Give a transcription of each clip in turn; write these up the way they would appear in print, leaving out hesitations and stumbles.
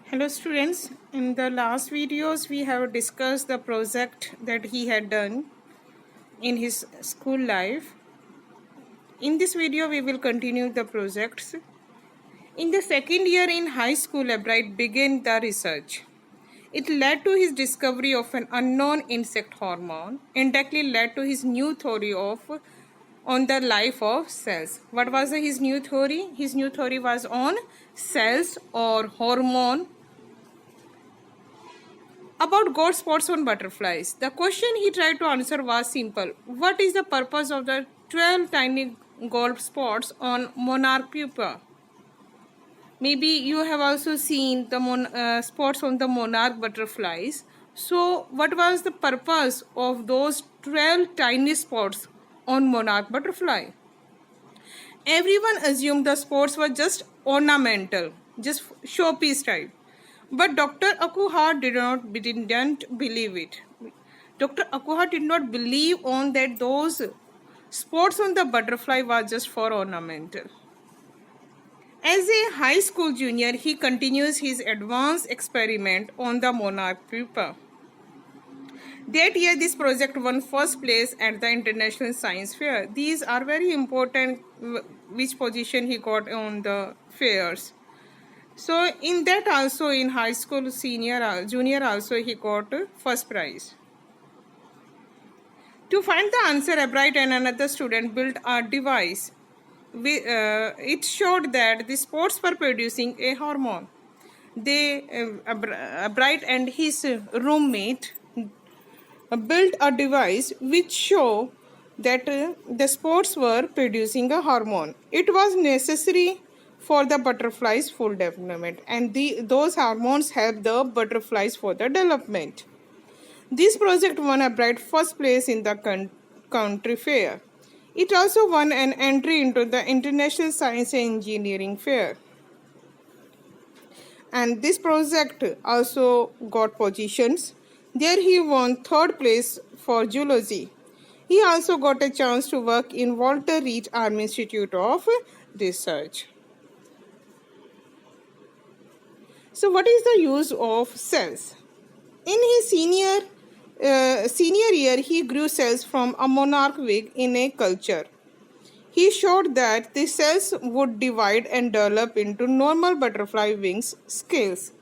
Hello students, in the last videos we have discussed the project that he had done in his school life. In this video we will continue the projects. In the second year in high school, Albright began the research. It led to his discovery of an unknown insect hormone, indirectly led to his new theory on the life of cells. What was his new theory? His new theory was on cells or hormone. About gold spots on butterflies, the question he tried to answer was simple. What is the purpose of the 12 tiny gold spots on monarch pupa? Maybe you have also seen the spots on the monarch butterflies. So, what was the purpose of those 12 tiny spots on monarch butterfly? Everyone assumed the spots were just ornamental, just showpiece type. But Dr. Akuha didn't believe it. Dr. Akuha did not believe on that those spots on the butterfly were just for ornamental. As a high school junior, he continues his advanced experiment on the monarch pupa. That year, this project won first place at the International Science Fair. These are very important, which position he got on the fairs. So in that also, in high school junior also, he got first prize. To find the answer, Albright and another student built a device. It showed that the spots were producing a hormone. Albright and his roommate built a device which showed that the spots were producing a hormone. It was necessary for the butterfly's full development, and those hormones help the butterflies for the development. This project won Albright first place in the country fair. It also won an entry into the International Science and Engineering Fair. And this project also got positions. There he won third place for zoology. He also got a chance to work in Walter Reed Army Institute of Research. So what is the use of cells? In his senior year, he grew cells from a monarch wig in a culture. He showed that the cells would divide and develop into normal butterfly wings scales.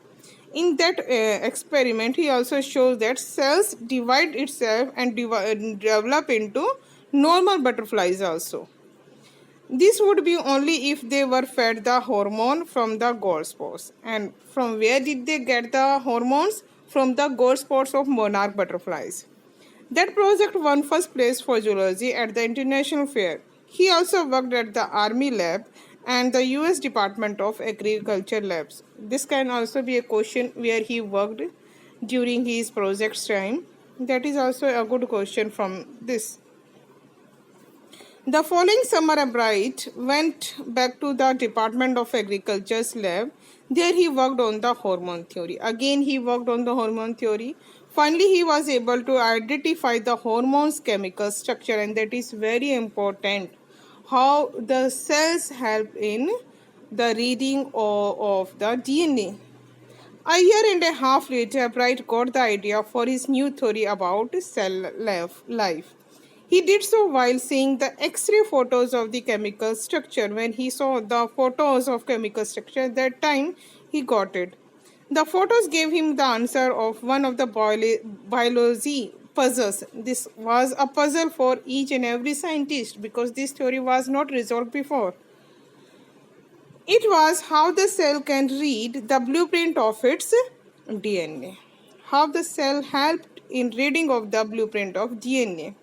In that experiment, he also shows that cells divide itself and develop into normal butterflies also. This would be only if they were fed the hormone from the gold spots. And from where did they get the hormones? From the gold spots of monarch butterflies. That project won first place for zoology at the International Fair. He also worked at the Army Lab and the US Department of Agriculture Labs. This can also be a question where he worked during his project's time. That is also a good question from this. The following summer, Albright went back to the Department of Agriculture's lab. There he worked on the hormone theory. Again, he worked on the hormone theory. Finally, he was able to identify the hormone's chemical structure, and that is very important. How the cells help in the reading of the DNA. A year and a half later, Albright got the idea for his new theory about cell life. He did so while seeing the X-ray photos of the chemical structure. When he saw the photos of chemical structure, at that time he got it. The photos gave him the answer of one of the biology puzzles. This was a puzzle for each and every scientist because this theory was not resolved before. It was how the cell can read the blueprint of its DNA. How the cell helped in reading of the blueprint of DNA.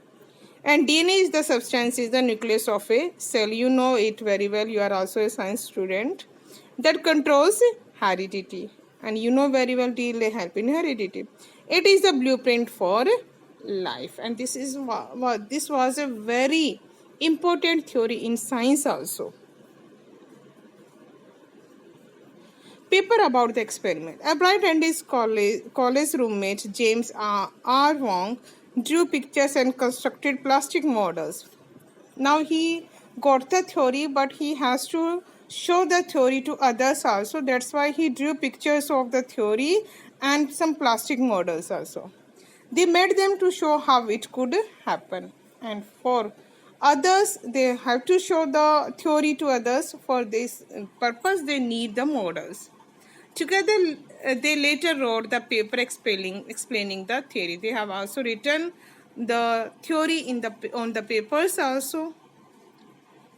And DNA is the substance, is the nucleus of a cell. You know it very well. You are also a science student. That controls heredity. And you know very well DNA help in heredity. It is the blueprint for life. And this was a very important theory in science also. Paper about the experiment. Albright and his college roommate James R. Wong drew pictures and constructed plastic models. Now he got the theory, but he has to show the theory to others also. That's why he drew pictures of the theory and some plastic models also. They made them to show how it could happen. And for others, they have to show the theory to others. For this purpose, they need the models. Together, they later wrote the paper explaining the theory. They have also written the theory on the papers also.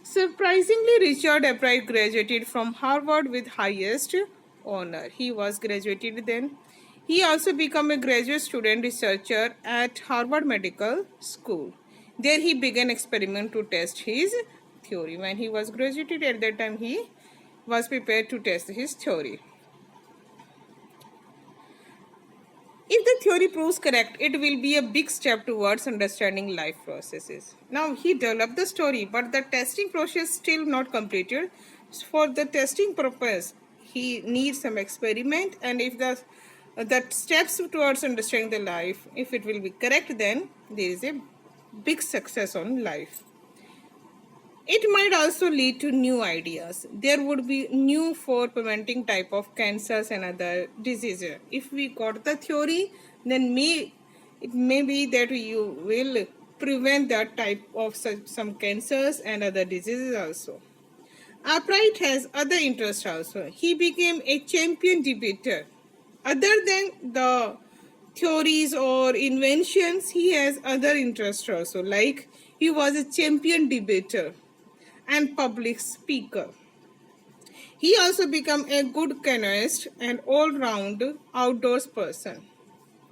Surprisingly, Richard Albright graduated from Harvard with highest honor. He was graduated then. He also became a graduate student researcher at Harvard Medical School. There he began experiment to test his theory. When he was graduated at that time, he was prepared to test his theory. If the theory proves correct, it will be a big step towards understanding life processes. Now, he developed the story, but the testing process still not completed. For the testing purpose, he needs some experiment, and if the steps towards understanding the life, if it will be correct, then there is a big success on life. It might also lead to new ideas. There would be new for preventing type of cancers and other diseases. If we got the theory, then it may be that you will prevent that type of some cancers and other diseases also. Albright has other interests also. He became a champion debater. Other than the theories or inventions, he has other interests also. Like he was a champion debater and public speaker. He also became a good canoeist and all-round outdoors person.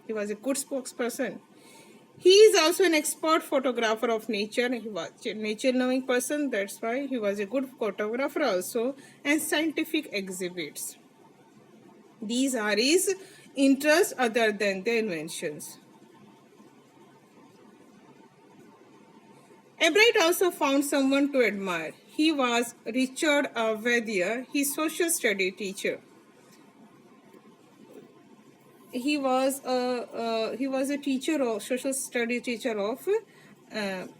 He was a good spokesperson. He is also an expert photographer of nature. He was a nature-loving person. That's why he was a good photographer also, and scientific exhibits. These are his interests other than the inventions. Albright also found someone to admire. He was Richard Vaidya, his social study teacher. He was a teacher of social study teacher of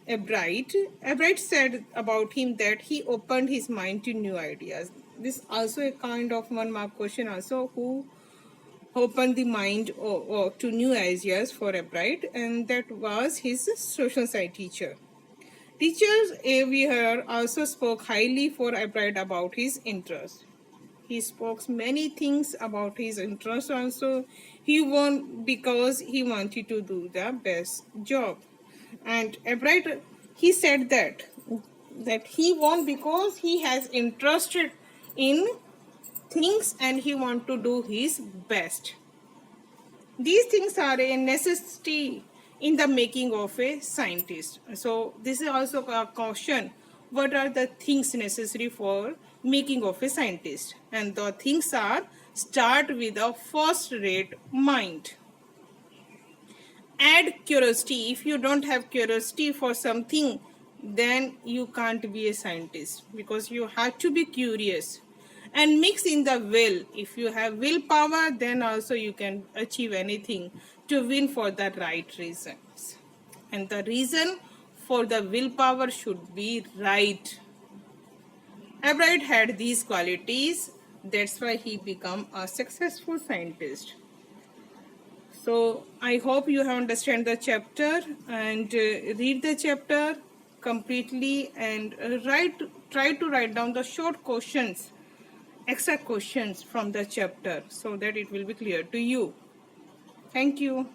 Albright. Albright said about him that he opened his mind to new ideas. This also a kind of 1 mark question also, who opened the mind to new ideas for Albright, and that was his social science teacher. Teachers everywhere also spoke highly for Albright about his interests. He spoke many things about his interests also. He won because he wanted to do the best job. And Albright, he said that he won because he has interested in things and he want to do his best. These things are a necessity in the making of a scientist. So this is also a caution. What are the things necessary for making of a scientist? And the things are: start with a first-rate mind. Add curiosity. If you don't have curiosity for something, then you can't be a scientist, because you have to be curious. And mix in the will. If you have willpower, then also you can achieve anything to win for the right reasons. And the reason for the willpower should be right. Albright had these qualities. That's why he became a successful scientist. So I hope you have understand the chapter and read the chapter completely and try to write down the short questions, extra questions from the chapter, so that it will be clear to you. Thank you.